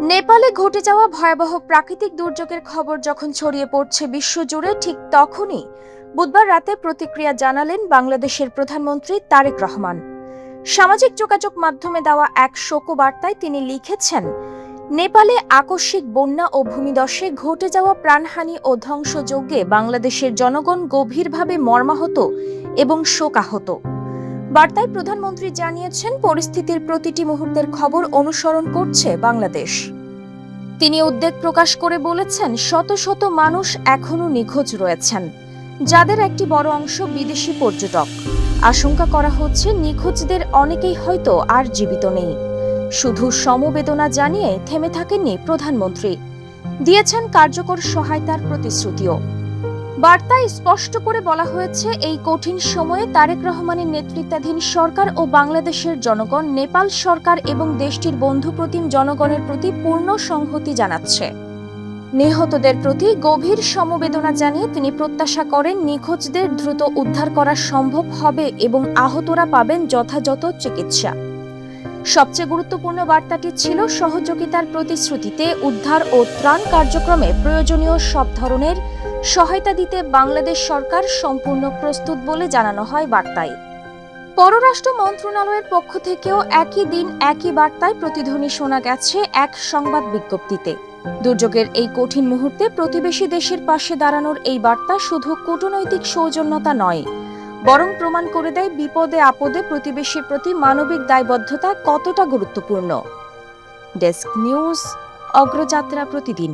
নেপালে ঘটে যাওয়া ভয়াবহ প্রাকৃতিক দুর্যোগের খবর যখন ছড়িয়ে পড়ছে বিশ্বজুড়ে, ঠিক তখনই বুধবার রাতে প্রতিক্রিয়া জানালেন বাংলাদেশের প্রধানমন্ত্রী তারেক রহমান। সামাজিক যোগাযোগ মাধ্যমে দেওয়া এক শোকবার্তায় তিনি লিখেছেন, নেপালে আকস্মিক বন্যা ও ভূমিধসে ঘটে যাওয়া প্রাণহানি ও ধ্বংসযজ্ঞে বাংলাদেশের জনগণ গভীরভাবে মর্মাহত এবং শোকাহত। বার্তায় প্রধানমন্ত্রী জানিয়েছেন, পরিস্থিতির প্রতিটি মুহূর্তের খবর অনুসরণ করছে বাংলাদেশ। তিনি উদ্বেগ প্রকাশ করে বলেছেন, শত শত মানুষ এখনও নিখোঁজ রয়েছেন, যাদের একটি বড় অংশ বিদেশি পর্যটক। আশঙ্কা করা হচ্ছে নিখোঁজদের অনেকেই হয়তো আর জীবিত নেই। শুধু সমবেদনা জানিয়ে থেমে থাকেননি প্রধানমন্ত্রী, দিয়েছেন কার্যকর সহায়তার প্রতিশ্রুতিও। বার্তায় স্পষ্ট করে বলা হয়েছে, এই কঠিন সময়ে তারেক রহমানের নেতৃত্বাধীন সরকার ও বাংলাদেশের জনগণ নেপাল সরকার এবং দেশটির বন্ধুপ্রতিম জনগণের প্রতি পূর্ণ সংহতি জানাচ্ছে। নিহতদের প্রতি গভীর সমবেদনা জানিয়ে তিনি প্রত্যাশা করেন, নিখোঁজদের দ্রুত উদ্ধার করা সম্ভব হবে এবং আহতরা পাবেন যথাযথ চিকিৎসা। সবচেয়ে গুরুত্বপূর্ণ বার্তাটি ছিল সহযোগিতার প্রতিশ্রুতিতে উদ্ধার ও ত্রাণ কার্যক্রমে প্রয়োজনীয় সব ধরনের সহায়তা দিতে বাংলাদেশ সরকার সম্পূর্ণ প্রস্তুত বলে জানানো হয় বার্তায়। পররাষ্ট্র মন্ত্রণালয়ের পক্ষ থেকেও একই দিন একই বার্তায় প্রতিধ্বনি শোনা গেছে এক সংবাদ বিজ্ঞপ্তিতে। দুর্যোগের এই কঠিন মুহূর্তে প্রতিবেশী দেশের পাশে দাঁড়ানোর এই বার্তা শুধু কূটনৈতিক সৌজন্যতা নয়, বরং প্রমাণ করে দেয় বিপদে আপদে প্রতিবেশীর প্রতি মানবিক দায়বদ্ধতা কতটা গুরুত্বপূর্ণ। ডেস্ক নিউজ, অগ্রযাত্রা প্রতিদিন।